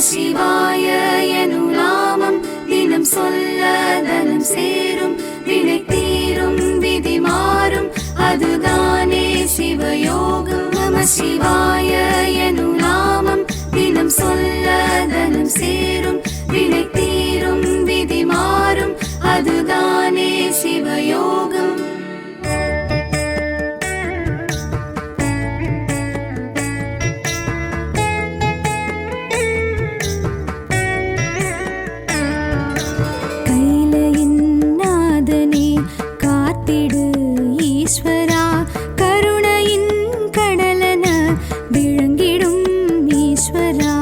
சிவாய எனும் நாமம் தினம் சொல்ல தனம் சேரும், வினை தீரும் விதி மாறும், அதுதானே சிவயோகம். நம சிவாய எனும் நாமம் தினம் சொல்ல தனம் சேரும், வினை தீரும் விதி மாறும், அதுதானே சிவயோகம். ஈஸ்வரா கருணையின் கடலன விளங்கிடும் ஈஸ்வரா,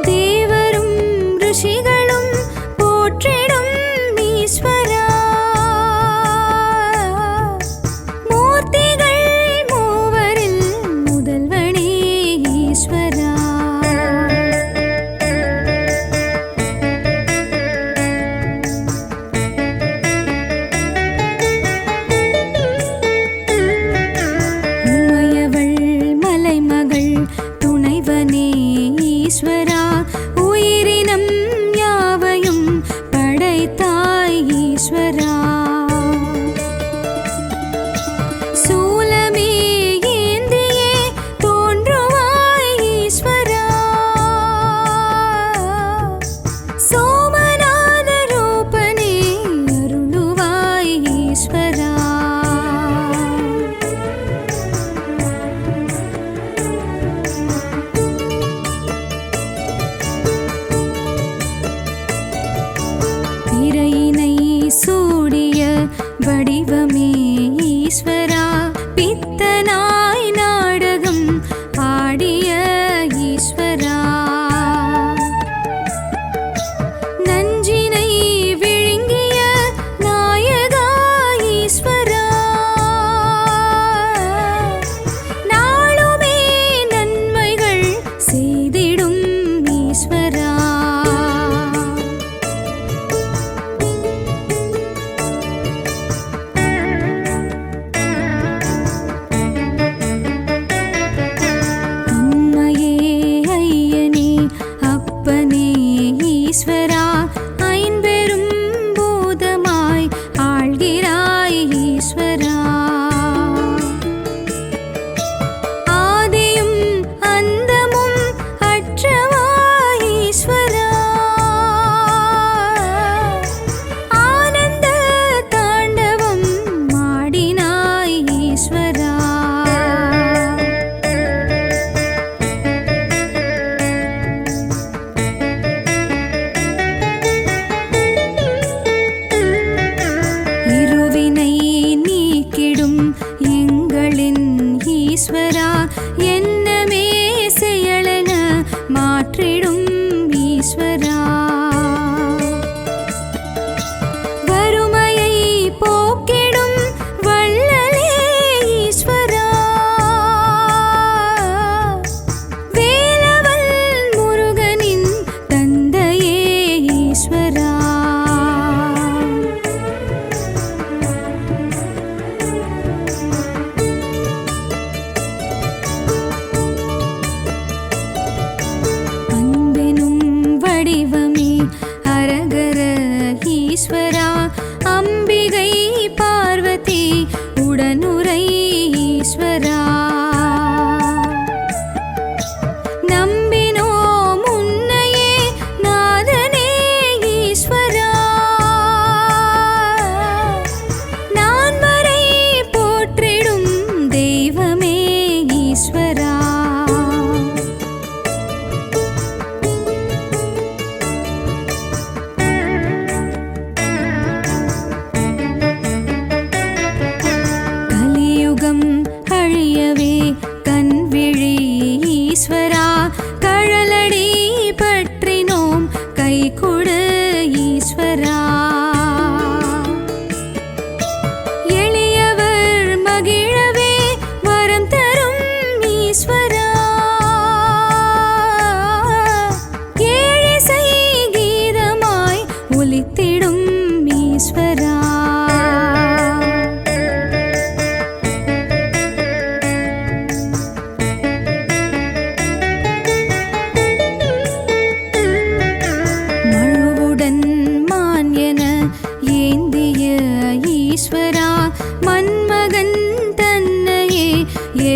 தேவரும் ரிஷிகளும் போற்றிடும் ஈஸ்வரா, மூர்த்திகள் மூவரில் முதல்வனே ஈஸ்வரா. ஈஸ்வரா உயிரினம் யாவையும் படைத்தாய் ஈஸ்வரா, சூலமே ஏந்தியே தோன்றுவாய் ஈஸ்வரா, சோமநாத ரூபனே அருளுவாய் ஈஸ்வரா. பிறையினை சூடிய வடிவமே ஈஸ்வரா, பித்தனாய் நாடகம் ஆடிய ஈஸ்வரா, நஞ்சினை விழுங்கிய நாயகா ஈஸ்வரா, நாளுமே நன்மைகள் செய்திடும் ஈஸ்வரா.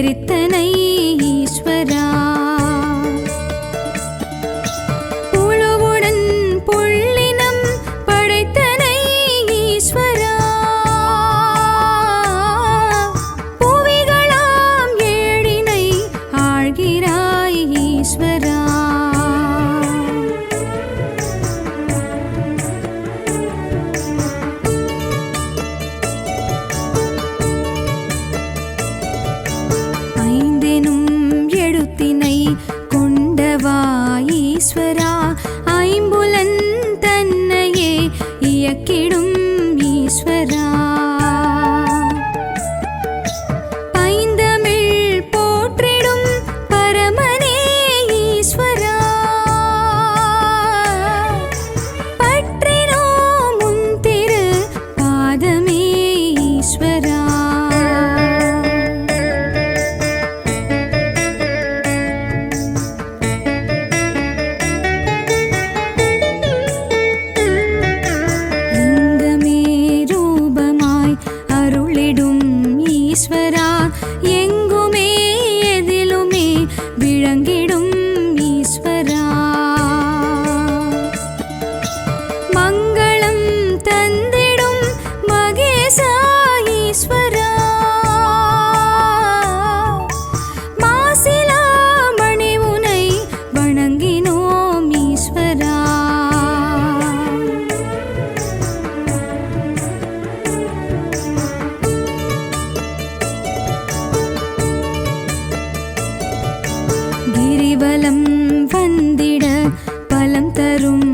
எரித்தனை ஈஸ்வரா. புழுவுடன் புள்ளினம் படைத்தனை ஈஸ்வரா. புவிகளாம் ஏழினை ஆழ்கிறாய் ஈஸ்வரா. கொண்டவா ஈஸ்வரா. ஐம்புலன் தன்னையே இயக்கிடும் ஈஸ்வரா. பைந்தமிழ் போற்றிடும் பரமனே ஈஸ்வரா. பற்றினோம் உன் திரு பாதமே ஈஸ்வரா. ஈஸ்வரா எங்குமே எதிலுமே விளங்கிடும் ஈஸ்வரா. மங்களம் தந்திடும் மகேசா ஈஸ்வரா. மாசிலா மணி உனை வணங்கினோம் ஈஸ்வரா. கிரிவலம் வந்திட பலம் தரும்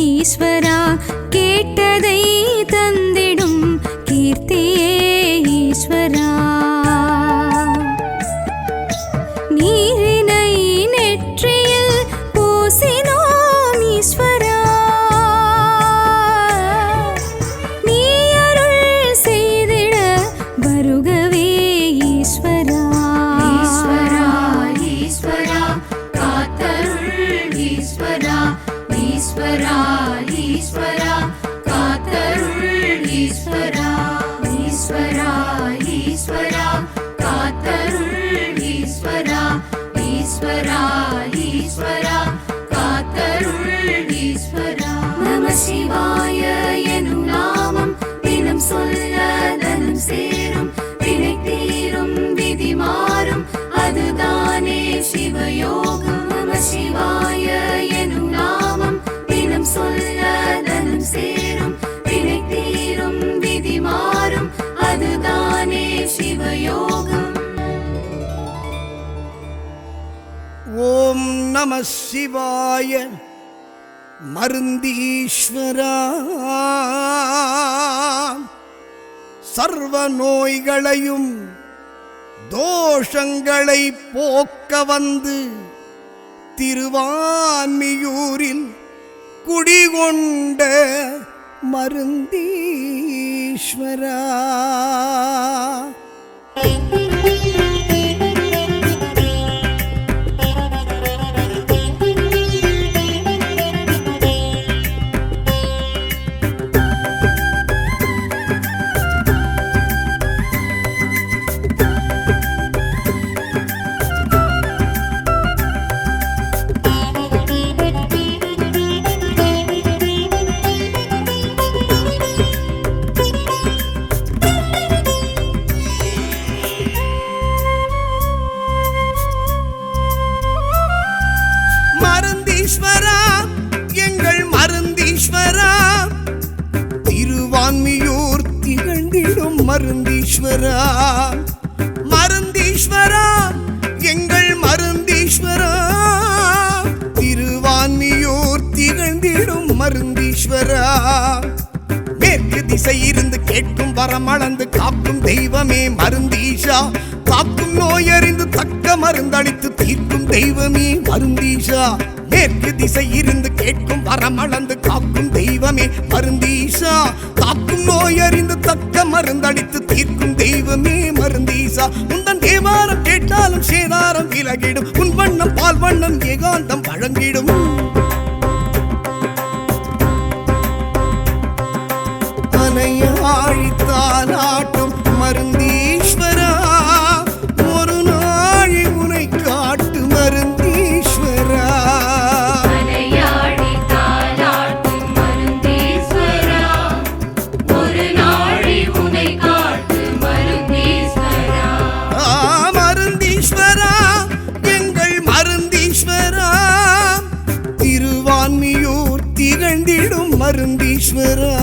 ஈஸ்வரா. கேட்டதை தந்திடும் கீர்த்தியே ஈஸ்வரா. நீரினை நெற்றியில் பூசினோம் ஈஸ்வரா. நீ அருள் செய்திட வருகவே ஈஸ்வரா. ஈஸ்வரா ஈஸ்வரா காத்தருள் ஈஸ்வரா. ஈஸ்வரா ஈஸ்வரா காத்தருள் ஈஸ்வரா. ஈஸ்வரா ஈஸ்வரா காத்தருள் ஈஸ்வரா. ஈஸ்வரா ஈஸ்வரா காத்தருள் ஈஸ்வரா. நம சிவாய எனும் நாமம் தினம் சொல்ல தனம் சேரும். வினை தீரும் விதி மாறும் அதுதானே சிவயோகம். நம சிவாய எனும் நாமம் தினம் சொல்ல தனம் சேரும். வினை தீரும் விதி மாறும் அதுதானே சிவயோகம். ஓம் நம சிவாய. மருந்தீஸ்வரா சர்வ நோய்களையும் தோஷங்களை போக்க வந்து திருவான்மியூரில் குடிகொண்ட மருந்தீஸ்வரா. மருந்தீஸ்வரா எங்கள் மருந்தீஸ்வரா. திருவான்மியூர் திகழ்ந்திடும் மருந்தீஸ்வரா. மருந்தீஸ்வரா எங்கள் மருந்தீஸ்வரா. திருவான்மியூர் திகழ்ந்திடும் மருந்தீஸ்வரா. மேற்கு திசையிருந்து கேட்கும் வரமளந்து காக்கும் தெய்வமே மருந்தீஷா. காக்கும் நோயறிந்து தக்க மருந்தளித்து தீர்க்கும் தெய்வமே மருந்தீஷா. மேற்கு திசையிருந்து கேட்கும் வரமளந்து காக்கும் தெய்வமே மருந்தீஷா. காக்கும் நோயறிந்து தக்க மருந்தளித்து தீர்க்கும் தெய்வமே மருந்தீஷா. உந்தன் தேவாரம் கேட்டாலும் சேதாரம் விலகிடும். உன் வண்ணம் பால் வண்ணம் ஏகாந்தம் வழங்கிடும். அணையாழித்தாலாட்டும் மருந்தீஸ்வரா. ஒரு நாள் மருந்தீஸ்வரா.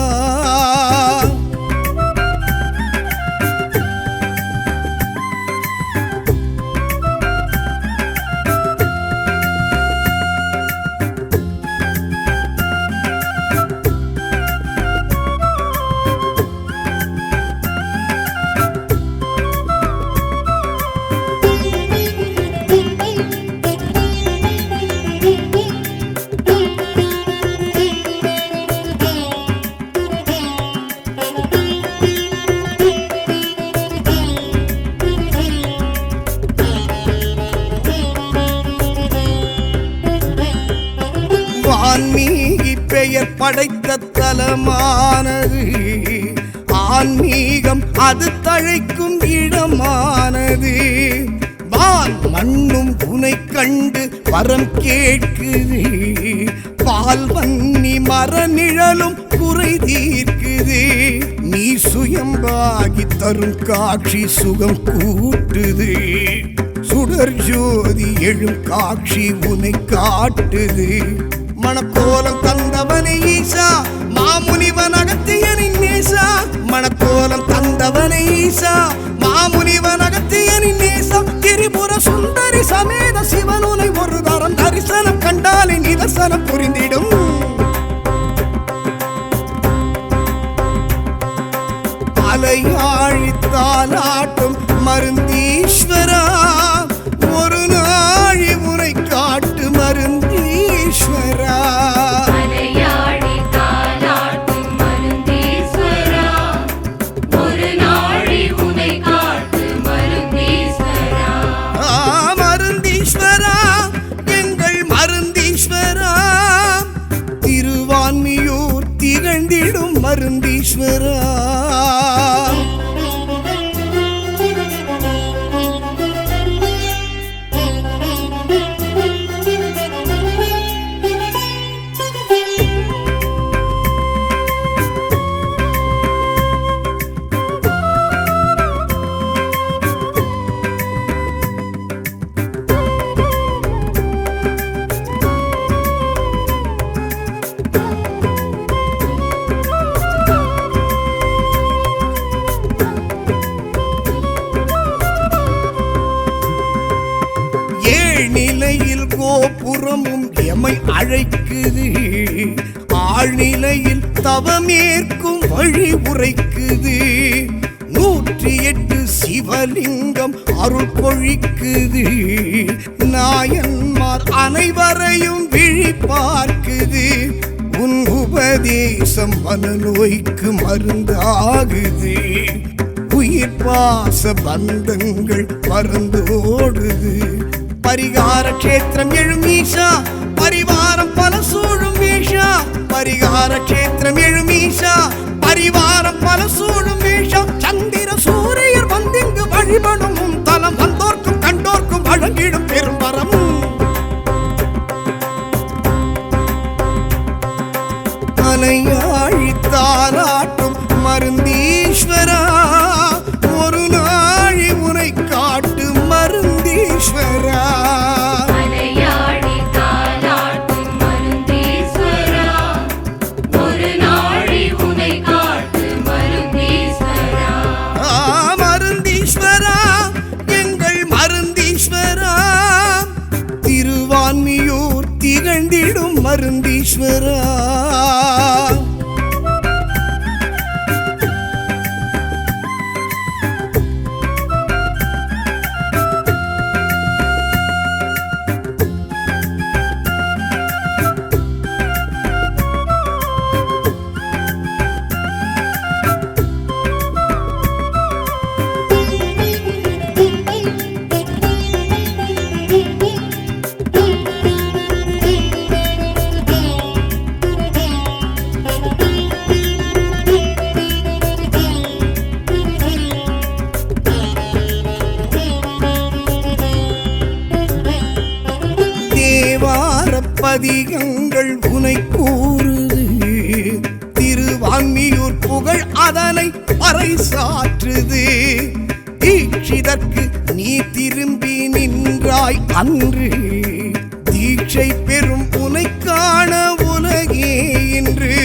வான்மீகி பெயர் படைத்த தலமானது, ஆன்மீகம் அது தழைக்கும் இடமானது. வான் மண்ணும் உனை கண்டு வரம் கேட்குது, பால் வன்னி மர நிழலும் குறை தீர்க்குது. நீ சுயம்பாகி தரும் காட்சி சுகம் கூட்டுது, சுடர் ஜோதி எழும் காட்சி உனை காட்டுது. மணக்கோலம் தந்தவனை ஈசா, மாமுனிவன் அகத்தியனின் நேசா. மணக்கோலம் தந்தவனை ஈசா, மாமுனிவன் அகத்தியனின் நேசா. திரிபுர சுந்தரி சமேத சிவனுனை ஒரு தரம் தரிசனம் கண்டாலே நிதர்சனம் புரிந்திடும். அலையாழித்தாலாட்டும் மருந்தீஸ்வரா, ஒரு நாழி உனை காட்டு மருந்தீஸ்வரா. அலையாழி தாலாட்டும் மருந்தீஸ்வரா, ஒரு நாழி உனை காட்டு மருந்தீஸ்வரா. மருந்தீஸ்வரா, எங்கள் மருந்தீஸ்வரா, திருவான்மியூர் திகழ்ந்திடும் மருந்தீஸ்வரா. நிலையில் கோபுரமும் எமை அழைக்குது, ஆழ்நிலையில் தவமேற்கும் வழி உரைக்குது. 108 சிவலிங்கம் அருள் பொழிக்குது, நாயன்மார் அனைவரையும் விழி பார்க்குது. உன் உபதேசம் மனநோய்க்கு மருந்தாகுது, உயிர் பாச பந்தங்கள் மறந்தோடுது. பரிகார கஷேத்திரம் எழும் ஈஷா, பரிவாரம் பல சூழும் வேஷா. பரிகார கஷேத்திரம் எழும் ஈஷா, பரிவாரம் பல சூழும் வேஷா. சந்திர சூரியர் வந்திங்கு வழிபடும் உன் தலம், வந்தோர்க்கும் கண்டோர்க்கும் வழங்கிடும் பெரும் வரம். அலையாழித்தாலாட்டும் மருந்தீஸ்வரா, ஒரு நாழி உனை காட்டு மருந்தீஸ்வரா. அலையாழி தாலாட்டும் மருந்தீஸ்வரா, ஒரு நாழி உனை காட்டு மருந்தீஸ்வரா. மருந்தீஸ்வரா, எங்கள் மருந்தீஸ்வரா, திருவான்மியூர் திகழ்ந்திடும் மருந்தீஸ்வரா. பதிகங்கள் உனை கூறுது, திருவான்மியூர் புகழ் அதனை பறைசாற்றுது. தீட்சிதற்கு நீ திரும்பி நின்றாய் அன்று, தீட்சை பெறும் உனை காண உலகே இன்று.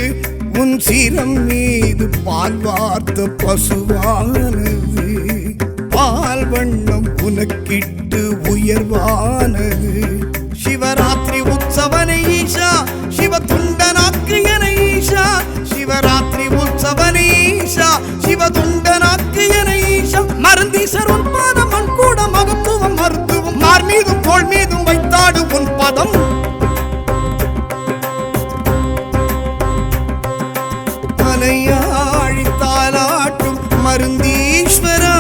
உன் சிரம் மீது பால் வார்த்த பசுவானது பால் வண்ணம் உனக்கிட்டு உயர்வானது சிவராத்திரி உற்சவனை ஈஷா சிவ துண்டனாக்கு என ஈஷா சிவராத்திரி உற்சவனை ஈஷா சிவ துண்டனாக்கு என ஈஷா மருந்தீசர் உன் பாதம் மண் கூட மகத்துவம் மருத்துவம் மார் மீதும் தோள் மீதும் வைத்தாடு உன் பதம் மலையாழி தாலாட்டும் மருந்தீஸ்வரா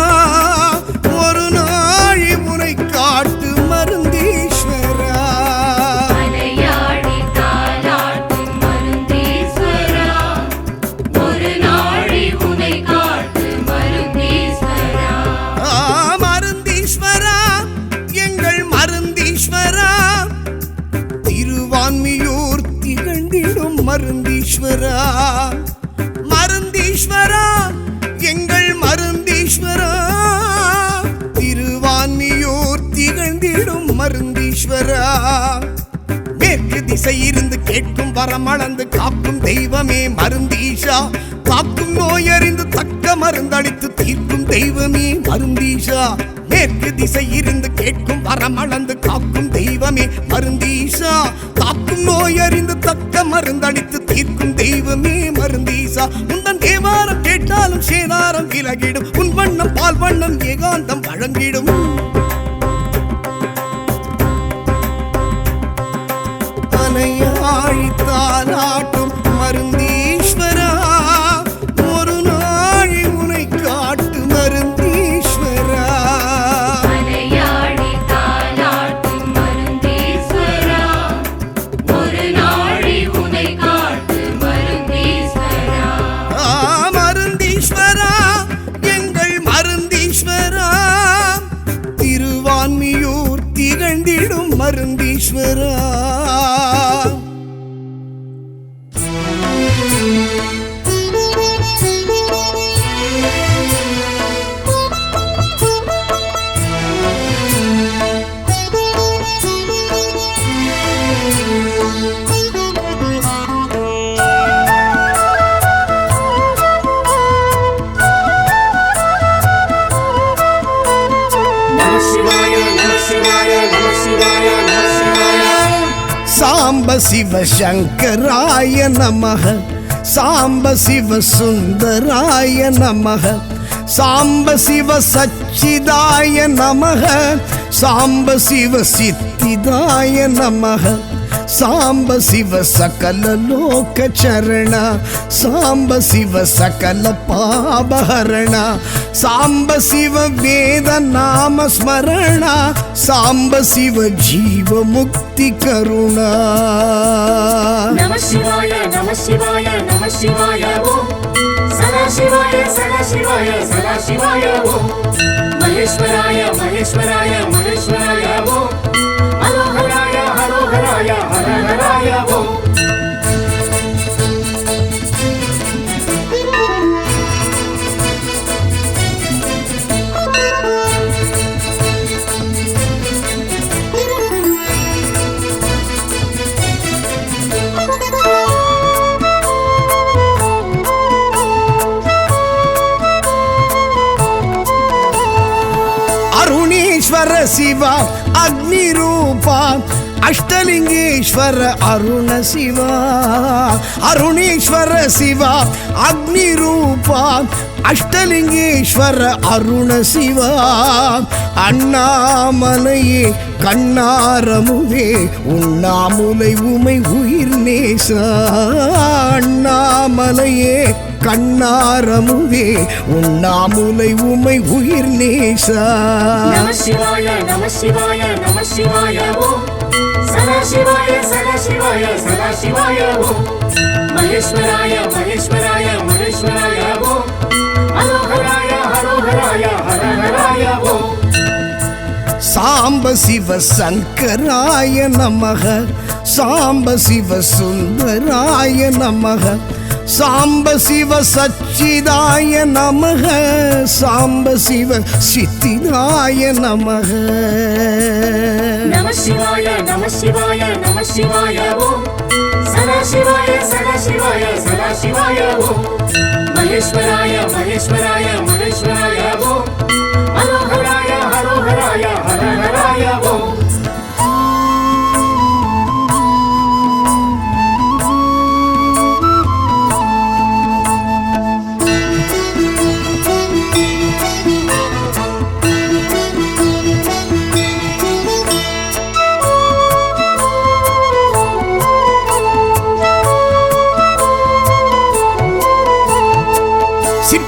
ஒரு நாழி முனை காட்டு மருந்தீஸ்வரா மலையாடி தாலாட்டும் மருந்தீஸ்வரா ஒரு நாழி உனை காட்டு மருந்தீஸ்வரா மருந்தீஸ்வரா எங்கள் மருந்தீஸ்வரா திருவான்மியூர் திகழ்ந்திடும் மருந்தீஸ்வரா மருந்தீஸ்வரா எங்கள் மருந்தீஸ்வரா திருவான்மியூர் திகழ்ந்திடும் மருந்தீஸ்வரா மேற்கு திசை இருந்து கேட்கும் வரமளந்து காக்கும் தெய்வமே மருந்தீஷா காக்கும் நோயறிந்து தக்க மருந்தளித்து தீர்க்கும் தெய்வமே மருந்தீஷா மேற்கு திசை இருந்து கேட்கும் வரமளந்து காக்கும் தெய்வமே மருந்தீஷா காக்கும் நோயறிந்து தக்க மருந்தளித்து தீர்க்கும் தெய்வமே மருந்தீஷா உந்தன் தேவாரம் கேட்டாலும் சேதாரம் விலகிடும் உன் வண்ணம் பால் வண்ணம் ஏகாந்தம் வழங்கிடும் மலையாழி தாலாட்டும் மருந்தீஸ்வரா ஒரு நாழி உனை காட்டு மருந்தீஸ்வரா மலையாடி தாலாட்டும் மருந்தீஸ்வரா ஒரு நாழி உனை காட்டு மருந்தீஸ்வரா மருந்தீஸ்வரா எங்கள் மருந்தீஸ்வரா திருவான்மியூர் திகழ்ந்திடும் மருந்தீஸ்வரா சாம்ப சிவ சங்கராய நமஹ சாம்ப சிவ சுந்தராய நமஹ சாம்ப சிவ சச்சிதாய நமஹ சாம்ப சிவ சித்திதாய நமஹ சாம்ப சிவ சகல லோக சரண சாம்ப சிவ சகல பாபஹரண சாம்ப சிவ வேத நாம ஸ்மரண சாம்ப சிவ ஜீவ முக்தி கருணா நம சிவாய நம சிவாய நம சிவாய ஓம் சதா சிவாய சதா சிவாய சதா சிவாய ஓம் மகேஸ்வராய மகேஸ்வராய மகேஸ்வராய ஓம் ஹரோஹராய ஹரோஹராய ஹரஹராய ஓம் ಅರುಣೇಶ್ವರ ಶಿವ ಅಗ್ನಿ ರೂಪ ಅಷ್ಟಲಿಂಗೇಶ್ವರ ಅರುಣ ಶಿವ ಅರುಣೇಶ್ವರ ಶಿವ ಅಗ್ನಿ ರೂಪ ಅಷ್ಟಲಿಂಗೇಶ್ವರ ಅರುಣ ಶಿವ அண்ணாமலையே கண்ணாரமுவே உண்ணாமுலை உமை உயிர் நேச அண்ணாமலையே கண்ணாரமுவே உண்ணாமுலை உமை உயிர் நேச நம சிவாய நம சிவாய நம சிவாய ஓம் சதா சிவாய சதா சிவாய சதா சிவாய ஓம் மகேஸ்வராய மகேஸ்வராய மகேஸ்வராய ஓம் ஹரோஹராய ஹரோஹராய ஹரஹராய ஓம் சாம்ப சிவ சங்கராய நமக சாம்ப சிவ சுந்தராய நமக சாம்ப சிவ சச்சிதாய நமக சாம்ப சிவ சித்திதாய நமக நம சிவாய நம சிவாய நம சிவாய ஓம் சதாசிவாய சதாசிவாய சதாசிவாய ஓம் மகேஸ்வராய மகேஸ்வராய மகேஸ்வராய ஓம் ஹரோஹராய ஹரோஹராய ஹரஹராய ஓம்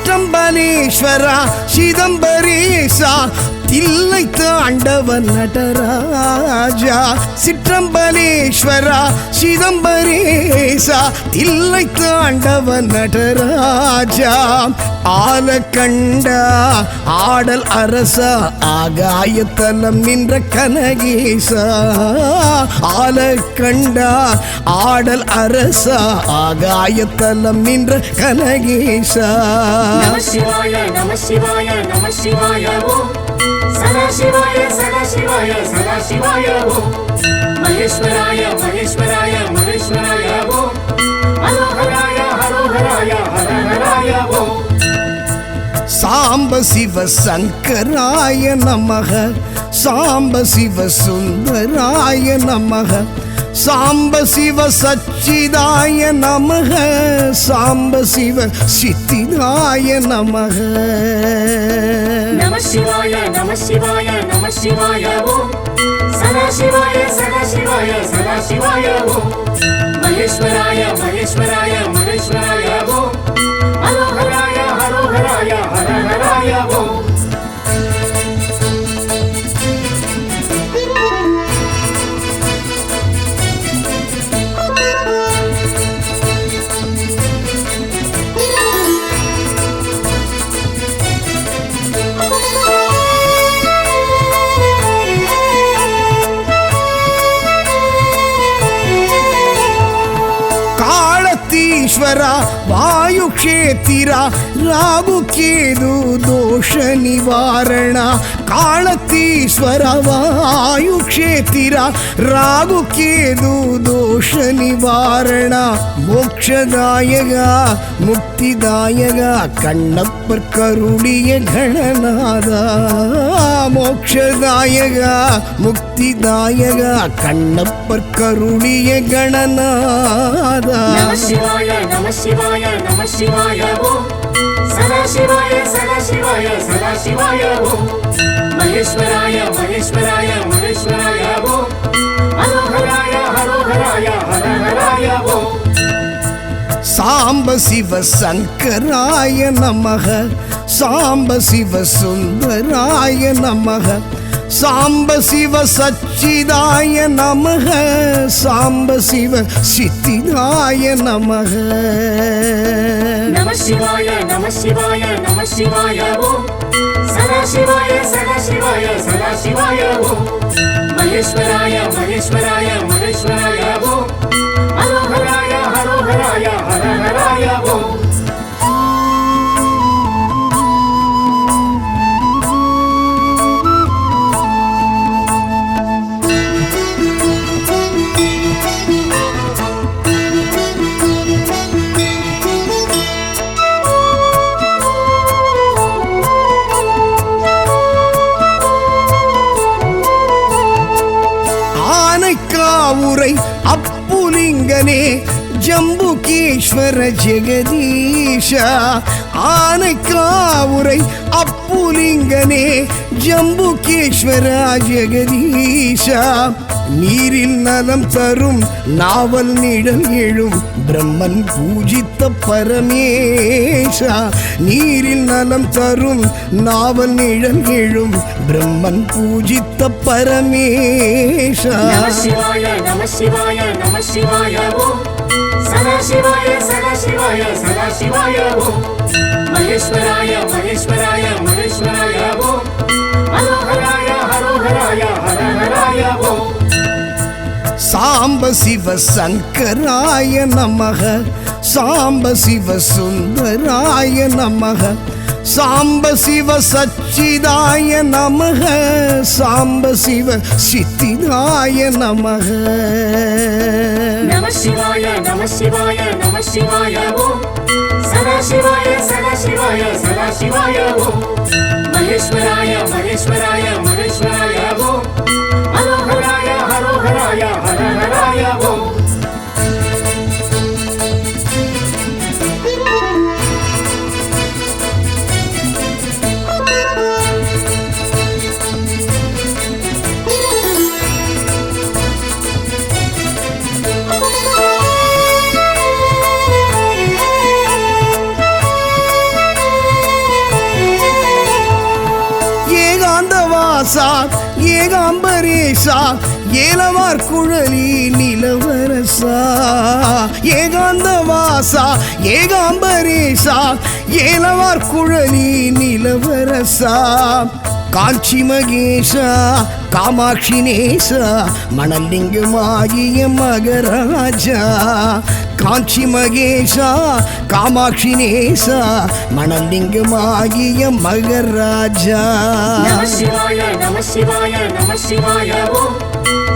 சிற்றம்பலேஸ்வரா சிதம்பரேசா தில்லை தாண்டவன் நடராஜா சிற்றம்பலேஸ்வரா சிதம்பரேசா தில்லை தாண்டவன் நடராஜா ஆலக்கண்டா ஆடல் அரசா ஆகாயத்தலம் நின்ற கனகேசா ஆலக்கண்டா ஆடல் அரசா ஆகாயத்தலம் நின்ற கனகேசா நமசிவாய நமசிவாய நமசிவாய ஓம் சதாசிவாய சதாசிவாய சதாசிவாய ஓம் மகேஸ்வராய மகேஸ்வராய மகேஸ்வராய ஓம் ஹரோஹராய ஹரோஹராய ஹரஹராய ஓம் சாம்ப சிவ சங்கராய நமக சாம்ப சிவ சுந்தராய நமக சாம்ப சிவ சச்சிதாய நமக சாம்ப சிவ சித்திதாய நமக நமசிவாய நமசிவாய நமசிவாய ஓம் சதாசிவாய சதாசிவாய சதாசிவாய ஓம் மகேஸ்வராய மகேஸ்வராய மகேஸ்வராய ஓம் ஹரோஹராய ஹரோஹராய ஹரஹராய ஓம் ஈஸ்வரா வாயு க்ஷேத்திரா ராகு கேது தோஷ நிவாரண காலத்தீஸ்வர வாயு க்ஷேத்திரா ராகு கேது தோஷ நிவாரண மோக்ஷதாயகா முக்திதாயகா கண்ணப்பர் கருளிய கணநாதா மோக்ஷதாயகா முக்திதாயகா கண்ணப்பர் கருளிய கணநாதா நமசிவாய நமசிவாய நமசிவாய ஓம் சதாசிவாய சதாசிவாய சதாசிவாய ஓம் மகேஸ்வராய மகேஸ்வராய மகேஸ்வராய ஓம் ஹரோஹராய ஹரோஹராய ஹரஹராய ஓம் சாம்ப சிவ சங்கராய நமக சாம்ப சிவ சுந்தராய நமக சாம்ப சிவ சச்சிதாய நமக சாம்ப சிவ சித்திதாய நமக நமசிவாய நமசிவாய நமசிவாய ஓம் சதாசிவாய சதாசிவாய சதாசிவாய ஓம் மகேஸ்வராய மகேஸ்வராய மகேஸ்வராய ஓம் ஹரோஹராய ஹரோஹராய ஹரஹராய ஓம் ஆனைக்காவுரை அப்புலிங்கனே ஜம்புகேஸ்வர ஜெகதீஷா ஆனைக்காவுரை அப்புலிங்கனே ஜம்புகேஸ்வர ஜெகதீஷா நீரில் நலம் தரும் நாவல் நிழல் எழும் பிரம்மன் பூஜித்த பரமேஷா நீரில் நலம் தரும் நாவல் நிழல் எழும் பிரம்மன் பூஜித்த பரமேஷா நமசிவாய நமசிவாய நமசிவாய ஓம் சதாசிவாய சதாசிவாய சதாசிவாய ஓம் மகேஸ்வராய மகேஸ்வராய மகேஸ்வராய ஓம் ஹரோஹராய ஹரோஹராய ஹரஹராய ஓம் சாம்ப சிவ சங்கராய நமக சாம்ப சிவ சுந்தராய நமக சாம்ப சிவ சச்சிதாய நமக சாம்ப சிவ சித்திதாய நமக நம சிவாய நம சிவாய நம சிவாய ஓம் சதா சிவாய சதா சிவாய சதா சிவாய ஓம் மகேஸ்வராய மகேஸ்வராய மகேஸ்வராய ஓம் ஹரோஹராய ஹரோஹராய ஹரஹராய ஓம் ஏகாந்தவாசா ஏகாம்பரேசா ஏலவார் குழலி நிலவரசா ஏகாந்தவாசா ஏகாம்பரேசா ஏலவார் குழலி நிலவரசா காஞ்சி மகேஷா காமாட்சி நேசா மணலிங்கமாகிய மகராஜா காஞ்சி மகேஷா காமாட்சி நேசா மணலிங்கமாகிய மகராஜா நம சிவாய நம சிவாய நம சிவாய ஓம்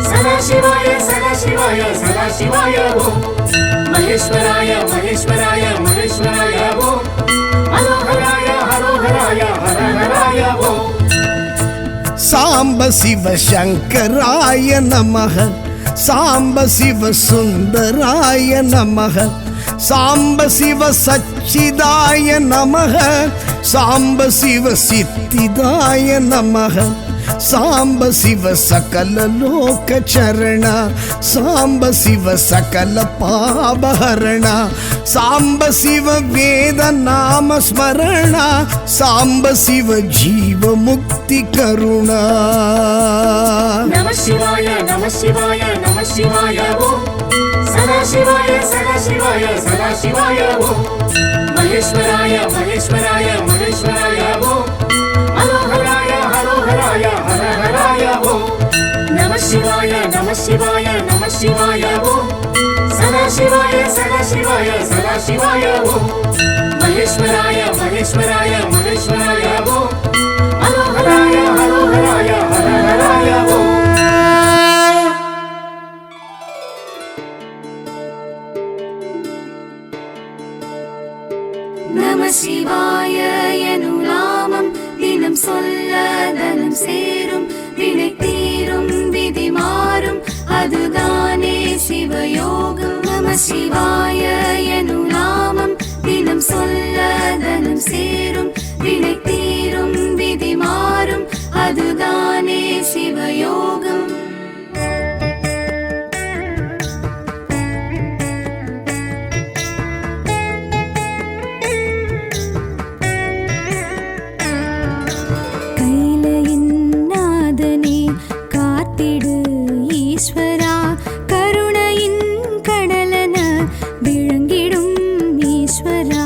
சதா சிவாய சதா சிவாய சதா சிவாய ஓம் மகேஸ்வராய மகேஸ்வராய மகேஸ்வராய ஓம் ஹரோஹராய ஹரோஹராய ஹரஹராய ஓம் சாம்ப சிவ சங்கராய நமக சாம்ப சிவ சுந்தராய நமக சாம்ப சிவ சச்சிதாய நமக சாம்ப சிவ சித்திதாய நமக சாம்ப சிவ சகல லோக சரண சாம்ப சிவ சகல பாபஹரண சாம்ப சிவ வேத நாம ஸ்மரண சாம்ப சிவ ஜீவ முக்தி கருணா நம சிவாய நம சிவாய நம சிவாய ஓம் சதா சிவாய சதா சிவாய சதா சிவாய ஓம் மகேஸ்வராய மகேஸ்வராய மகேஸ்வராய ஓம் ஹரோஹராய ஹரோஹராய ஹரஹராய ஓம் நம சிவாய நம சிவாய நம சிவாய ஓம் சதா சிவாய சதா சிவாய சதா சிவாய ஓம் மகேஸ்வராய மகேஸ்வராய மகேஸ்வராய ஓம் ஹரோஹராய ஹரோஹராய ஹரஹராய ஓம் நம சிவாய எனும் நாமம் தினம் சொல்ல தனம் சேரும் வினை தீரும் விதி மாறும் அதுதானே சிவயோகம் நம சிவாய எனும் நாமம் தினம் சொல்ல தனம் சேரும் வினை தீரும் விதி மாறும் அதுதானே சிவயோகம் கைலையின் நாதனே காத்திடு ஈஸ்வரா கருணையின் கடலன விளங்கிடும் ஈஸ்வரா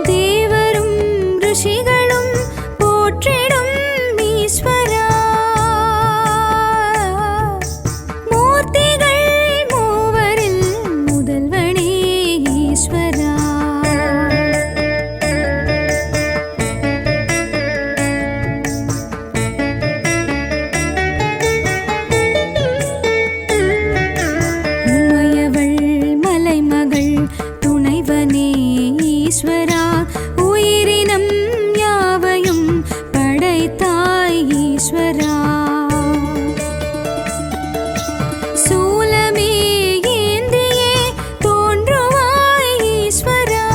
தேவரும் ரிஷிகளும் போற்றிடும் ஈஸ்வரா மூர்த்திகள் மூவரில் முதல்வனே ஈஸ்வரா உமையவள் மலைமகள் துணைவனே ஈஸ்வரா உயிரினம் யாவையும் படைத்தாய் ஈஸ்வரா சூலமே ஏந்தியே தோன்றுவாய் ஈஸ்வரா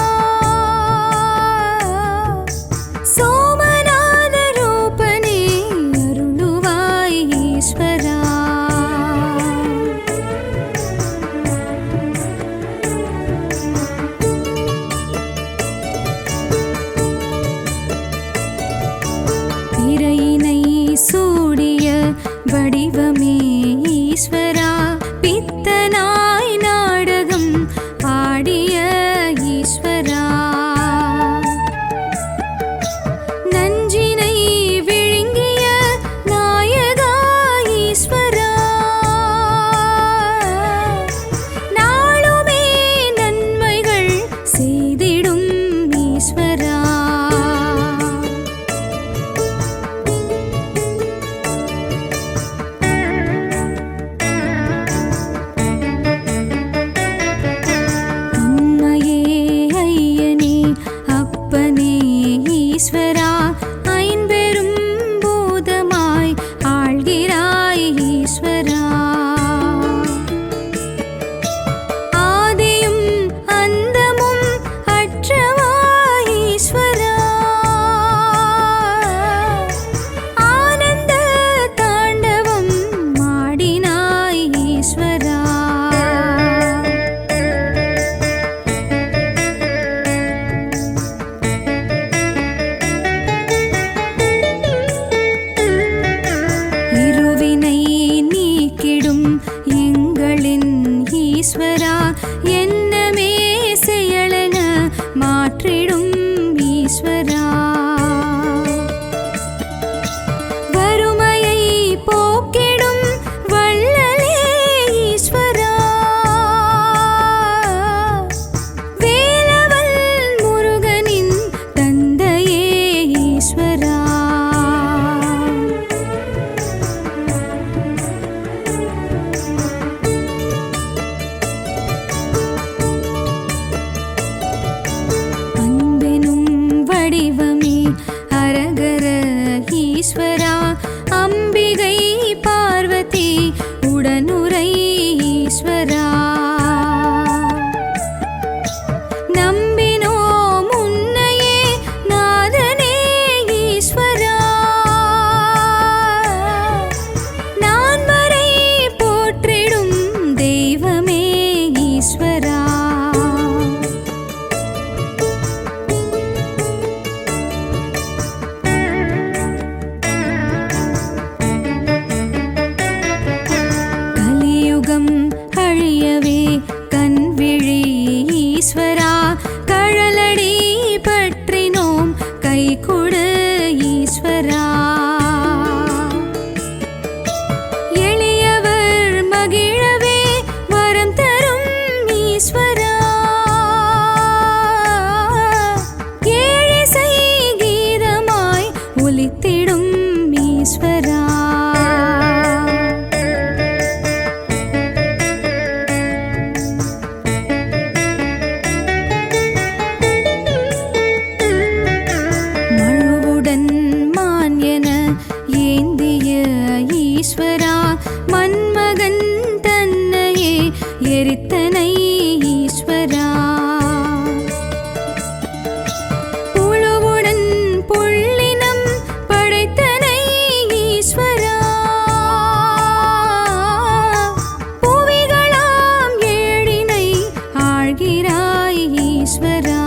சோமநாத ரூபனே அருளுவாய் ஈஸ்வரா பிறையினை சூடிய வடிவமே ஈஸ்வரா பித்தனாய் நாடகம் ஆடிய ஈஸ்வரா நஞ்சினை விழுங்கிய நாயகா ஈஸ்வரா நாளுமே நன்மைகள் செய்திடும் ஈஸ்வரா ஐம்பெரும் பூதமாய் ஆள்கிறாய் ஈஸ்வரா ஆதியும் அந்தமும் அற்றவாய் ஈஸ்வரா ஆனந்த தாண்டவம் மாடினாய் ஈஸ்வரா இருவினை நீக்கிடும் எங்களின் ஈஸ்வரா என்னமே செயலென மாற்றிடும் ஈஸ்வரா வறுமையை போக்கிடும் வள்ளலே ஈஸ்வரா வேலவல் முருகனின் தந்தையே ஈஸ்வரா அன்பெனும் வடிவமே அரகர ஈஸ்வரா அம்பிகை பார்வதி உடனுரை ஈஸ்வரா நம்பினோம் உன்னையே நாதனே ஈஸ்வரா நான்மறை போற்றிடும் தெய்வமே ஈஸ்வரா கலியுகம் அழியவே கண்விழி ஈஸ்வரா கழலடி பற்றினோம் கை கொடு ஈஸ்வரா எளியவர் மகிழவே வரம் தரும் ஈஸ்வரா ஏழிசை கீதமாய் ஒலித்திடும் ஈஸ்வரா மழுவுடன் மான் என ஏந்திய ஈஸ்வரா மன்மகன் தன்னையே எரித்தனை ஈஸ்வரா புழுவுடன் புள்ளினம் படைத்தனை ஈஸ்வரா புவிகளாம் ஏழினை ஆழ்கிறாய் ஈஸ்வரா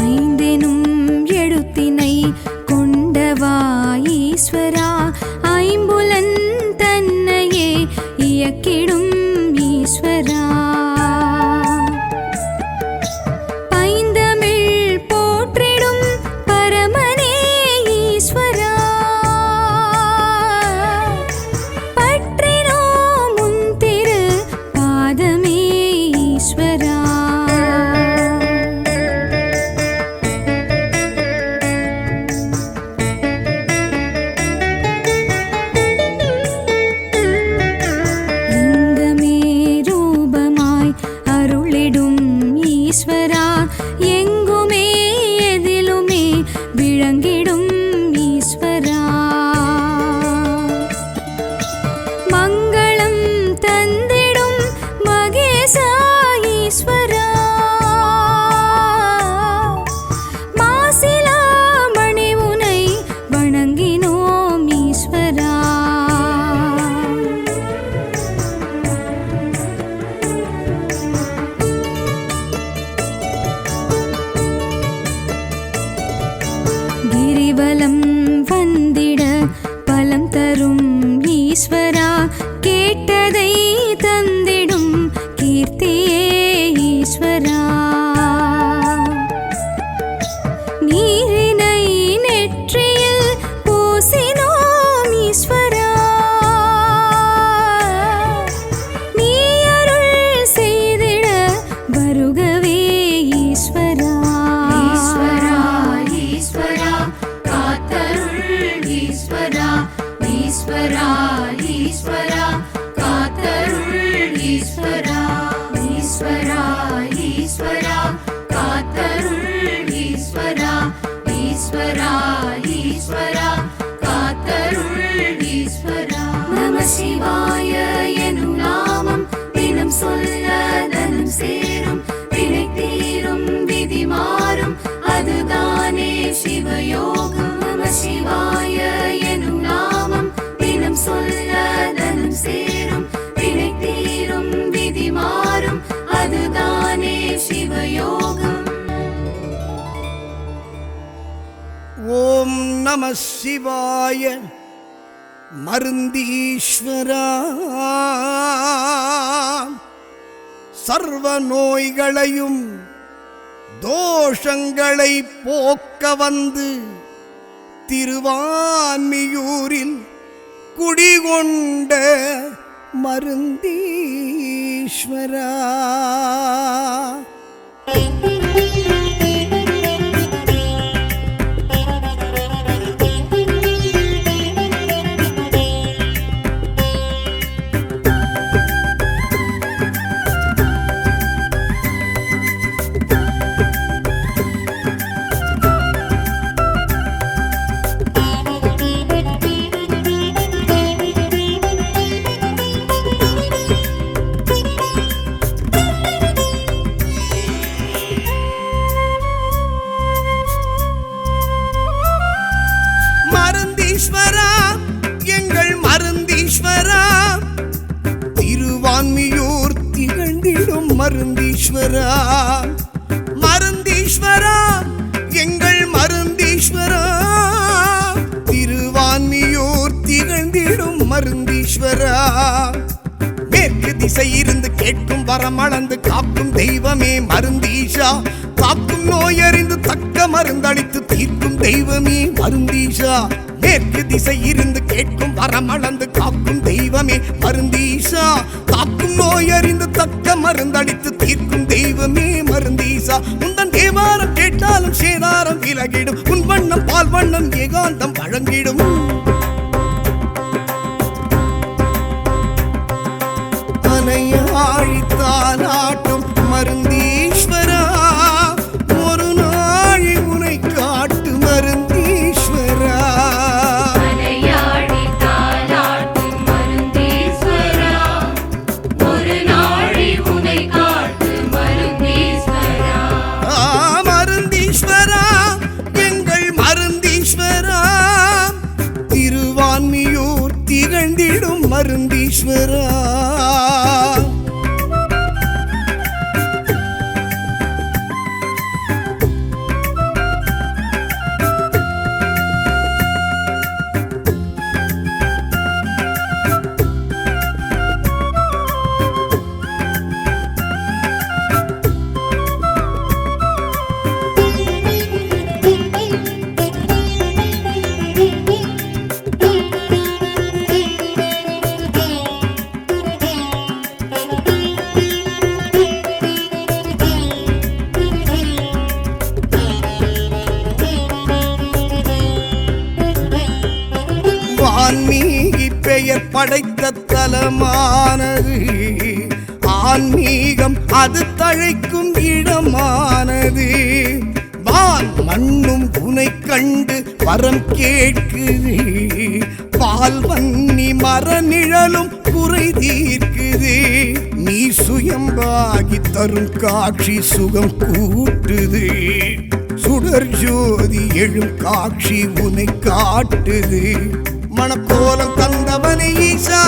ஐந்தெனும் எழுத்தினை கொண்டவா ஈஸ்வரா ஐம்புலன் தன்னையே இயக்கிடும் ஈஸ்வரா பைந்தமிழ் போற்றிடும் பரமனே ஈஸ்வரா பற்றினோம் உன் திரு பாதமே ஈஸ்வரா லிங்கமே ரூபமாய் அருளிடும் ஈஸ்வரா எங்குமே எதிலுமே விளங்கிடும் ஈஸ்வரா மங்களம் தந்திடும் மகேசா ஈஸ்வரா மாசிலா மணி உனை வணங்கினோம் ஈஸ்வரா கிரிவலம் வந்திட பலம் தரும் ஈஸ்வரா கேட்டதை தந்திடும் கீர்த்தியே ஈஸ்வரா நீரினை நெற்றியில் பூசினோம் ஈஸ்வரா நீ அருள் செய்திட வருகவே ஈஸ்வரா ஈஸ்வரா காத்தருள் ஈஸ்வரா ஈஸ்வரா ஈஸ்வரா ஈஸ்வரா காத்தருள் ஈஸ்வரா ஈஸ்வரா ஈஸ்வரா காத்தருள் ஈஸ்வரா ஈஸ்வரா ஈஸ்வரா காத்தருள் ஈஸ்வரா நம சிவாய எனும் நாமம் தினம் சொல்ல தனம் சேரும் வினை தீரும் விதி மாறும் அதுதானே சிவயோகம் நம சிவாய எனும் நாமம் தினம் சொல்ல தனம் சேரும் வினை தீரும் விதி மாறும் அதுதானே சிவயோகம். ஓம் நம சிவாய மருந்தீஸ்வரா. சர்வ நோய்களையும் தோஷங்களை போக்க வந்து திருவான்மியூரில் குடிகொண்ட மருந்தீஸ்வரா. மருந்தீஸ்வரா எங்கள் மருந்தீஸ்வரா, திருவான்மியூர் திகழ்ந்திடும் மருந்தீஸ்வரா. மருந்தீஸ்வரா எங்கள் மருந்தீஸ்வரா, திருவான்மியூர் திகழ்ந்திடும் மருந்தீஸ்வரா. மேற்கு திசை இருந்து கேட்கும் வரமளந்து காக்கும் தெய்வமே மருந்தீஷா. காக்கும் நோயறிந்து தக்க மருந்தளித்து தீர்க்கும் தெய்வமே மருந்தீஷா. மேற்கு திசை இருந்து கேட்கும் வரமளந்து காக்கும் தெய்வமே மருந்தீஷா. காக்கும் நோயறிந்து தக்க மருந்தளித்து தீர்க்கும் தெய்வமே மருந்தீஷா. உந்தன் தேவாரம் கேட்டாலும் சேதாரம் விலகிடும், உன் வண்ணம் பால் வண்ணம் ஏகாந்தம் வழங்கிடும். அணையாழித்தாலாட்டும் மருந்தீஸ்வரா, ஒரு நாழி உனை காட்டு மருந்தீஸ்வரா. அலையாடி தாலாட்டும் மருந்தீஸ்வரா, ஒரு நாழி உனை காட்டு மருந்தீஸ்வரா. மருந்தீஸ்வரா எங்கள் மருந்தீஸ்வரா, திருவான்மியூர் திகழ்ந்திடும் மருந்தீஸ்வரா. ஆன்மீகி பெயர் படைத்த தலமானது, ஆன்மீகம் அது தழைக்கும் இடமானது. வான் மண்ணும் உனை கண்டு வரம் கேட்குது, பால் வன்னி மர நிழலும் குறை தீர்க்குது. நீ சுயம்பாகி தரும் காட்சி சுகம் கூட்டுது, சுடர் ஜோதி எழும் காட்சி உனை காட்டுது. மணக்கோலம் தந்தவனை ஈசா,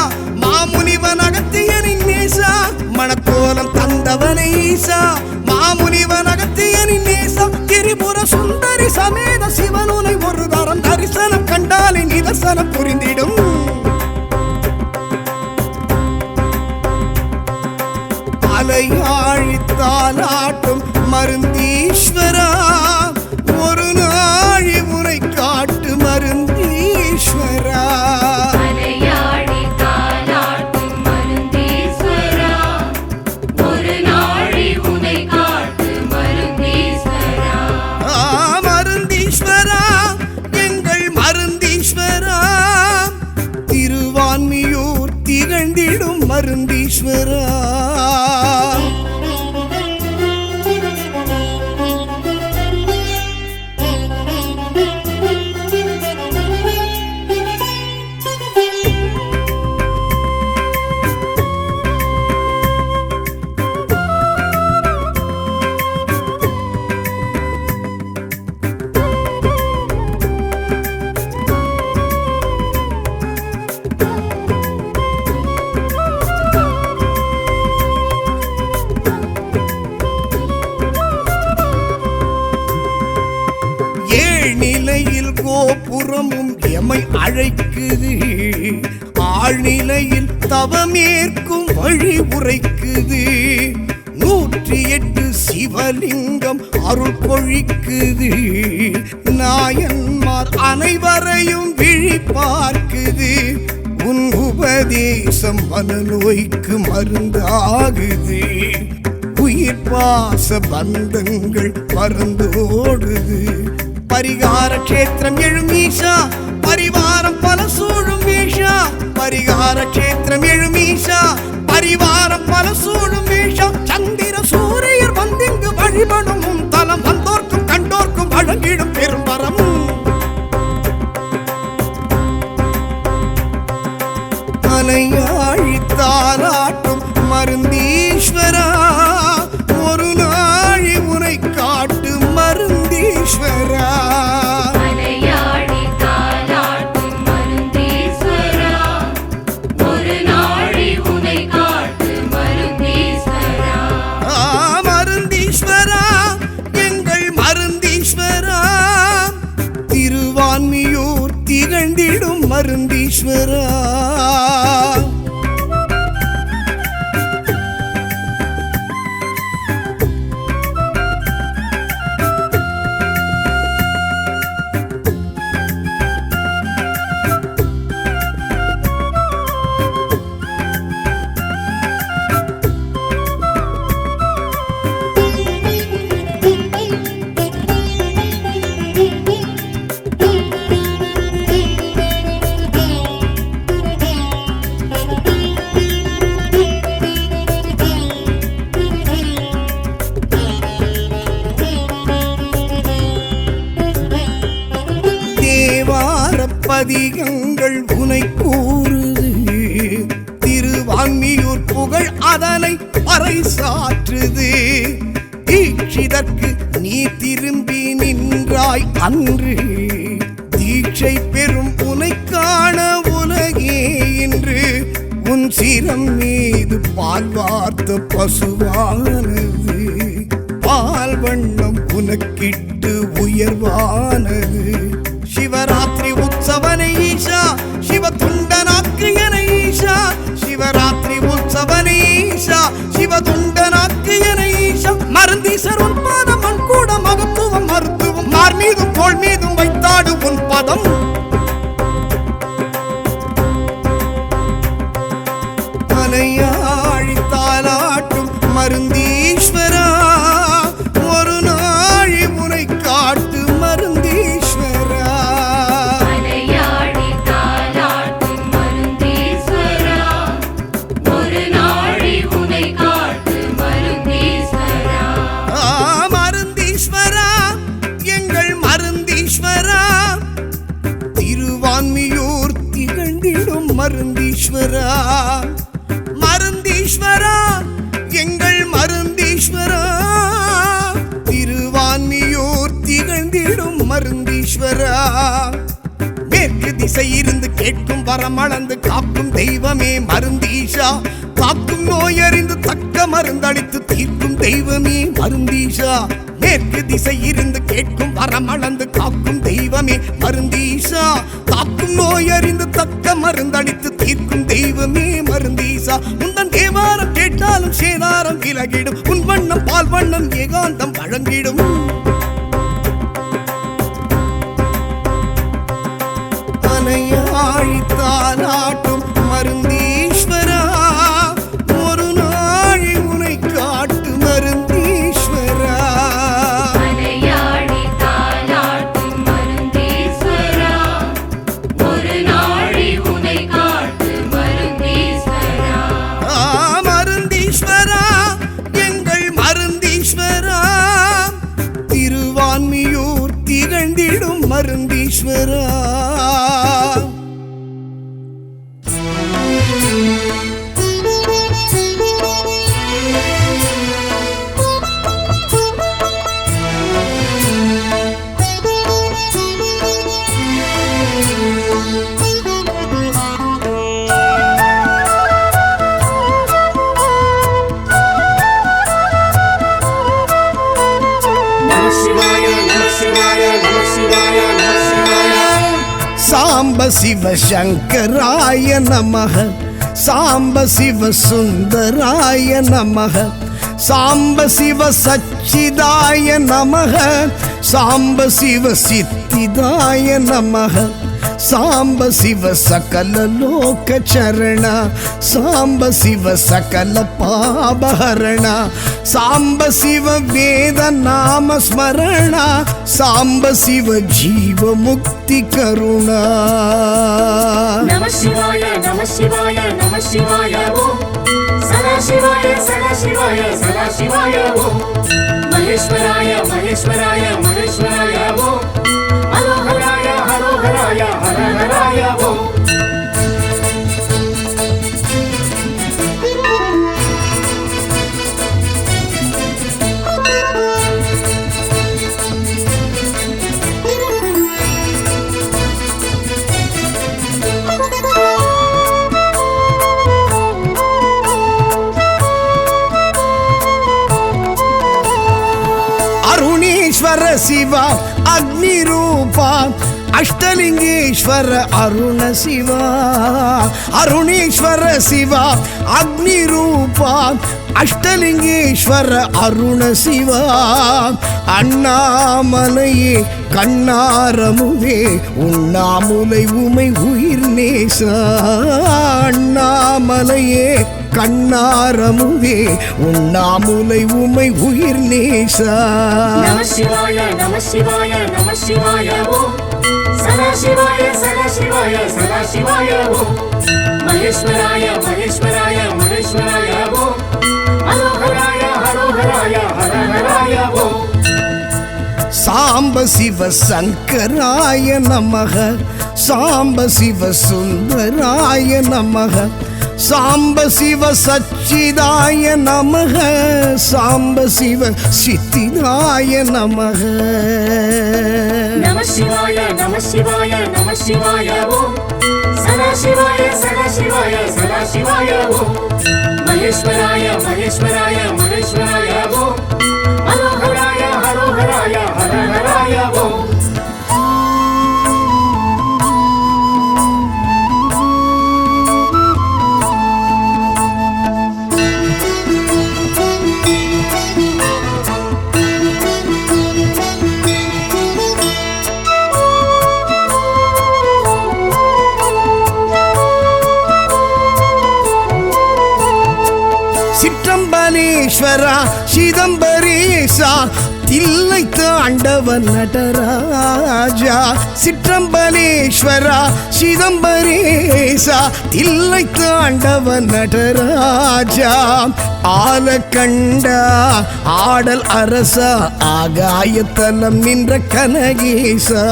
மாமுனிவன் அகத்தியனின் நேசா. மணக்கோலம் தந்தவனை ஈசா, மாமுனிவன் அகத்தியனின் நேசா. திரிபுர சுந்தரி சமேத சிவனுனை ஒரு தரம் தரிசனம் கண்டாலே நிதர்சனம் புரிந்திடும். அலையாழித்தாலாட்டும் மருந்தீஸ்வரா, ஒரு நாழி உனை காட்டு மருந்தீஸ்வரா. அலையாடி தாலாட்டும் மருந்தீஸ்வரா, ஒரு நாழி உனை காட்டு மருந்தீஸ்வரா. மருந்தீஸ்வரா எங்கள் மருந்தீஸ்வரா, திரு திருவான்மியூர் திகழ்ந்திடும் மருந்தீஸ்வரா. நிலையில் கோபுரமும் எமை அழைக்குது, ஆழ்நிலையில் தவமேற்கும் வழி உரைக்குது. 108 சிவலிங்கம் அருள் பொழிக்குது, நாயன்மார் அனைவரையும் விழி பார்க்குது. உன் உபதேசம் மனநோய்க்கு மருந்தாகுது, உயிர் பாச பந்தங்கள் பறந்தோடுது. பரிகார கஷேத்திரம் எழும் ஈஷா, பரிவாரம் பல சூழும் ஈஷா. பரிகார கஷேத்திரம் எழும் ஈஷா, பரிவாரம் பல சூழும் ஈஷா. சந்திர சூரியர் வந்திங்கு வழிபடும் தலம், வந்தோர்க்கும் கண்டோர்க்கும் வழங்கிடும் பெரும்பரம். மலையாழி தாலாட்டும் மருந்தீஸ்வரா, ஒரு நாழி உனை காட்டு மருந்தீஸ்வரா. மலையாடி தாலாட்டும் மருந்தீஸ்வரா, ஒரு நாழி உனை காட்டு மருந்தீஸ்வரா. மருந்தீஸ்வரா, எங்கள் மருந்தீஸ்வரா, திருவான்மியூர் திகழ்ந்திடும் மருந்தீஸ்வரா. பதிகங்கள் உனை கூறுது, திருவான்மியூர் புகழ் அதனை பறைசாற்றுது. தீட்சிதற்கு நீ திரும்பி நின்றாய் அன்று, தீட்சை பெறும் உனை காண உலகே இன்று. உன் சிரம் மீது பால் வார்த்த பசுவானது, பால் வண்ணம் உனக்கிட்டு உயர்வானது. சிவராத்திரி உற்சவனை ஈஷா, சிவ துண்டனாக்கு என ஈஷா. சிவராத்திரி உற்சவனை ஈஷா, சிவ துண்டனாக்கு என ஈஷா. மருந்தீசர் உன் பாதம் மண் கூட மகத்துவம் மருத்துவம், மார் மீதும் தோள் மீதும் வைத்தாடு உன் பதம். மலையாழி தாலாட்டும் மருந்தீஸ்வரா, ஒரு நாழி உனை காட்டு மருந்தீஸ்வரா. மலையாடி தாலாட்டும் மருந்தீஸ்வரா, ஒரு நாழி உனை காட்டு மருந்தீஸ்வரா. மருந்தீஸ்வரா, எங்கள் மருந்தீஸ்வரா, திருவான்மியூர் திகழ்ந்திடும் மருந்தீஸ்வரா. மருந்தீஸ்வரா, எங்கள் மருந்தீஸ்வரா, திருவான்மியூர் திகழ்ந்திடும் மருந்தீஸ்வரா. மேற்கு திசை இருந்து கேட்கும் வரமளந்து காக்கும் தெய்வமே மருந்தீஷா. காக்கும் நோயறிந்து தக்க மருந்தளித்து தீர்க்கும் தெய்வமே மருந்தீஷா. மேற்கு திசை இருந்து கேட்கும் வரமளந்து காக்கும் தெய்வமே மருந்தீஷா. காக்கும் நோயறிந்து தக்க மருந்தளித்து தீர்க்கும் தெய்வமே மருந்தீஷா. உந்தன் தேவாரம் கேட்டாலும் சேதாரம் விலகிடும், உன் வண்ணம் பால் வண்ணம் ஏகாந்தம் வழங்கிடும். மலையாழி தாலாட்டும் மருந்தீஸ்வரா, ஒரு நாழி உனை காட்டு மருந்தீஸ்வரா. மலையாடி தாலாட்டும் மருந்தீஸ்வரா, ஒரு நாழி உனை காட்டு ஈஸ்வரா. சாம்ப சிவ சங்கராய நமஹ, சாம்ப சிவ சுந்தராய நமஹ, சாம்ப சிவ சச்சிதாய நமஹ, சாம்ப சிவ சித்திதாய நமஹ, சாம்ப சிவ சகல லோக சரண, சாம்ப சிவ சகல பாபஹரண, சாம்ப சிவ வேத நாம ஸ்மரண, சாம்ப சிவ ஜீவ முக்தி கருணா. நம சிவாய நம சிவாய நம சிவாய ஓம் சதா சிவாய சதா சிவாய சதா சிவாய ஓம் மகேஸ்வராய மகேஸ்வராய மகேஸ்வராய ஓம் ஹரோஹராய ஹரோஹராய ஹரஹராய ஓம். அருணேஸ்வர சிவா அக்னி ரூபா அஷ்டலிங்கேஸ்வர அருண சிவா, அருணேஸ்வர சிவா அக்னி ரூபா அஷ்டலிங்கேஸ்வர அருண சிவா, அண்ணாமலையே கண்ணாரமுவே உண்ணாமுலை உமை உயிர் நேசா, அண்ணாமலையே கண்ணாரமுவே உண்ணாமுலை உமை உயிர் நேசா. நம சிவாய நம சிவாய நம சிவாய ஓம் சதா சிவாய சதா சிவாய சதா சிவாய ஓம் மகேஸ்வராய மகேஸ்வராய மகேஸ்வராய ஓம் ஹரோஹராய ஹரோஹராய ஹரஹராய ஓம். சாம்ப சிவ சங்கராய நமஹ, சாம்ப சிவ சுந்தராய நமஹ, சாம்ப சிவ சச்சிதாய நமஹ, சாம்ப சிவ சித்திதாய நமஹ. நம சிவாய நம சிவாய நம சிவாய ஓம் சதா சிவாய சதா சிவாய சதா சிவாய ஓம் மகேஸ்வராய மகேஸ்வராய மகேஸ்வராய ஓம் ஹரோஹராய ஹரோஹராய ஹரஹராய ஓம். சிற்றம்பலேஸ்வரா சிதம்பரேசா தில்லை தாண்டவன் நடராஜா, சிற்றம்பலேஸ்வரா சிதம்பரேசா தில்லை தாண்டவன் நடராஜா, ஆலக்கண்டா ஆடல் அரசா ஆகாயத்தலம் நின்ற கனகேசா,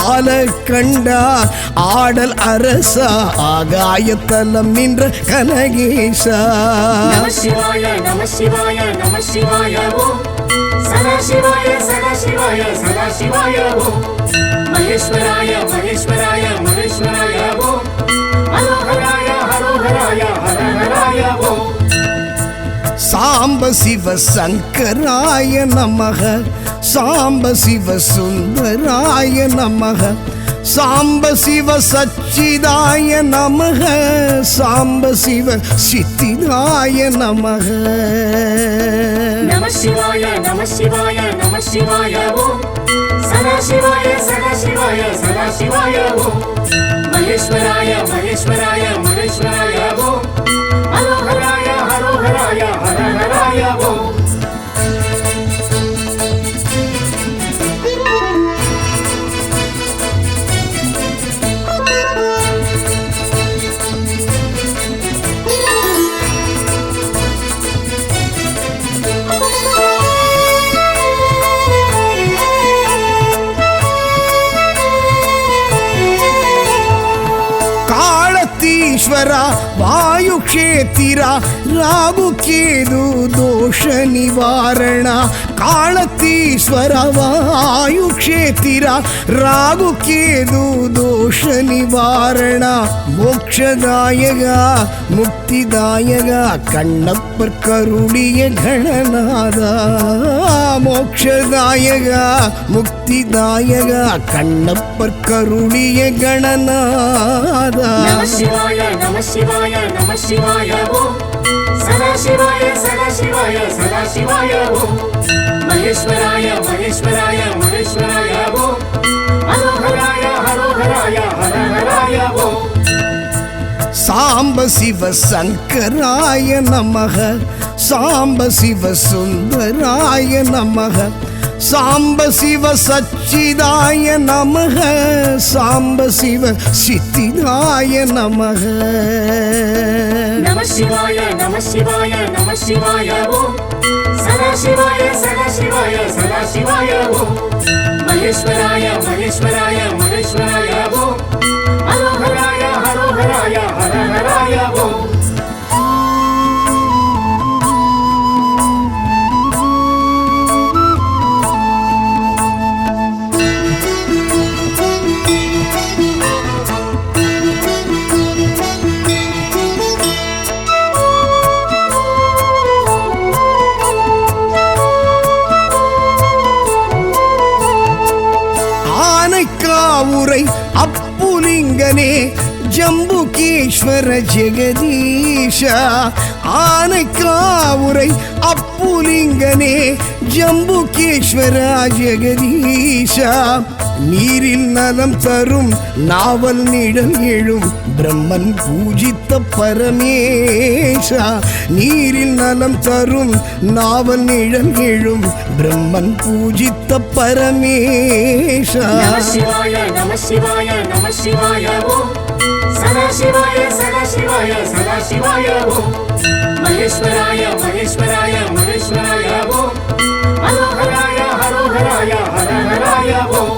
ஆலக்கண்டா ஆடல் அரசா ஆகாயத்தலம் நின்ற கனகேசா. நம சிவாய நம சிவாய நம சிவாய ஓம் சதா சிவாய சதா சிவாய சதா சிவாய ஓம் மகேஸ்வராய மகேஸ்வராய மகேஸ்வராய ஓம் ஹரோஹராய ஹரோஹராய ஹரஹராய ஓம். சாம்ப சிவ சங்கராய நமஹ, சாம்ப சிவ சுந்தராய நமஹ, சாம்ப சிவ சச்சிதாய நமஹ, சாம்ப சிவ சித்திதாய நமஹ. நம சிவாய நம சிவாய நம சிவாய ஓம் சதா சிவாய சதா சிவாய சதா சிவாய ஓம் மகேஸ்வராய மகேஸ்வராய மகேஸ்வராய ஓம் ஹரோஹராய ஹரோஹராய ஹரஹராய ஓம். ಈಶ್ವರ ವಾಯುಕ್ಷೇತ್ರ ರಾಗುಕೇದು ದೋಷ ನಿವಾರಣ ಕಾಳತೀಶ್ವರ ವಾಯುಕ್ಷೇತ್ರ ರಾಗುಕೇದು ದೋಷ ನಿವಾರಣ மோட்சதாயக முக்திதாயக கண்ணப்பர் கருளிய கணநாதா மோட்சதாயக முக்திதாயக கண்ணப்பர் கருளிய கணநாதா நம சிவாய நம சிவாய நம சிவாய ஓம் சதா சிவாய சதா சிவாய சதா சிவாய ஓம் மகேஸ்வராய மகேஸ்வராய மகேஸ்வராய ஓம் ஹரோஹராய ஹரோஹராய ஹரஹராய ஓம் சாம்ப சிவ சங்கராய நமக சாம்ப சிவ சுந்தராய நமக சாம்ப சிவ சச்சிதாய நமக சாம்ப சிவ சித்திதாய நமக நம சிவாய நம சிவாய நம சிவாய ஓம் சதா சிவாய சதா சிவாய சதா சிவாய ஓம் மகேஸ்வராய மகேஸ்வராய மகேஸ்வராய ஓம் ஹரோஹராய ஹரோஹராய ஹரஹராய ஓம் ஆனைக்காவுரை அப்புலிங்கனே ஜம்புகேஸ்வர ஜெகதீஷ ஆனைக்காவுரை அப்புலிங்கனே ஜம்புகேஸ்வர ஜெகதீஷ நீரில் நலம் தரும் நாவல் நிழல் எழும் பிரம்மன் பூஜித்த பரமேஷா நீரில் நலம் தரும் நாவல் நிழல் எழும் பிரம்மன் பூஜித்த பரமேஷா நம சிவாய நம சிவாய நம சிவாய ஓம் சதா சிவாய சதா சிவாய சதா சிவாய ஓம் மகேஸ்வராய மகேஸ்வராய மகேஸ்வராய ஓம் ஹரோஹராய ஹரோஹராய ஹரஹராய ஓம்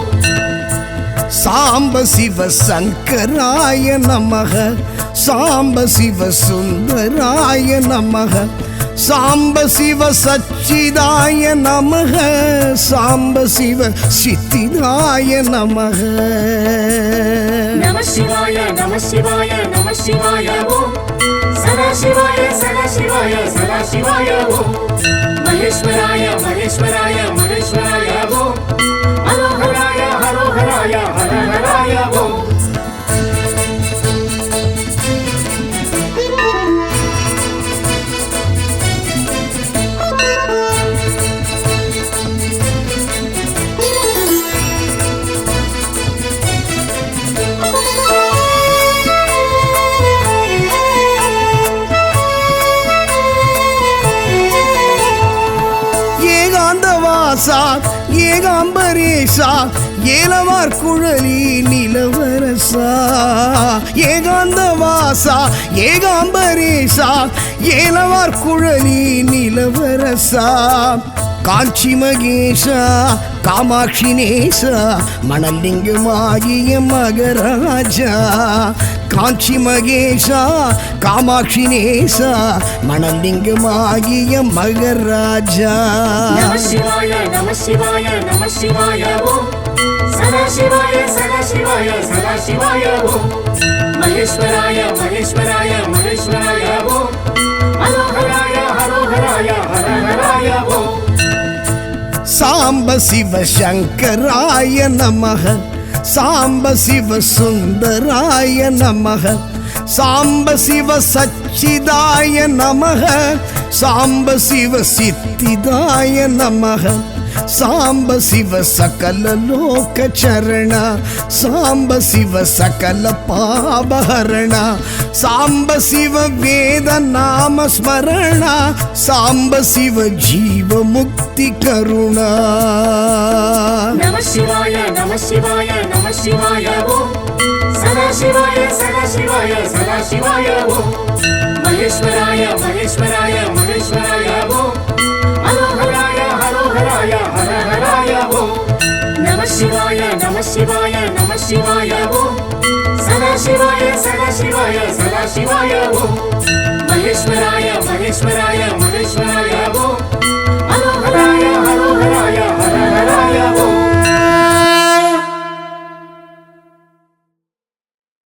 சாம்ப சிவ சங்கராய நமக சாம்ப சிவ சுந்தராய நமக சாம்ப சிவ சச்சிதாய நமக சாம்ப சிவ சித்திதாய நமக நம சிவாய நம சிவாய நம சிவாய ஓம் சதா சிவாய சதா சிவாய சதா சிவாய ஓம் மகேஸ்வராய மகேஸ்வராய மகேஸ்வராய ஓம் ஹரோஹராய ஹரோஹராய ஹரஹராய ஓம் ஏகாந்தவாசா ஏகாம்பரேசா ஏலவார் குழலி நிலவரசா ஏகாந்தவாசா ஏகாம்பரேசா ஏலவார் குழலி நிலவரசா காஞ்சி மகேஷா காமாட்சி நேசா மணலிங்கமாகிய மகராஜா காஞ்சி மகேஷா காமாட்சி நேசா மணலிங்கமாகிய மகராஜா நம சிவாய நம சிவாய நம சிவாய ஓம் சதா சிவாய சதா சிவாய சதா சிவாய ஓம் மகேஸ்வராய மகேஸ்வராய மகேஸ்வராய ஓம் ஹரோஹராய ஹரோஹராய ஹரஹராய ஓம் சாம்ப சிவ சங்கராய நமக சாம்ப சிவ சுந்தராய நமக சாம்ப சிவ சச்சிதாய நமக சாம்ப சிவ சித்திதாய நமக சாம்ப சிவ சகல லோக சரண சாம்ப சிவ சகல பாபஹரண சாம்ப சிவ வேத நாம ஸ்மரண சாம்ப சிவ ஜீவ முக்தி கருணா நம சிவாய நம சிவாய நம சிவாய ஓம் சதா சிவாய சதா சிவாய சதா சிவாய ஓம் மகேஸ்வராய மகேஸ்வராய மகேஸ்வராய ஓம் ஹரோஹராய ஹரோஹராய ஹரஹராய ஓம் நம சிவாய நம சிவாய நம சிவாய ஓம் சதா सदाशिवाय सदाशिवाय सदाशिवाय ओम महेश्वराय महेश्वराय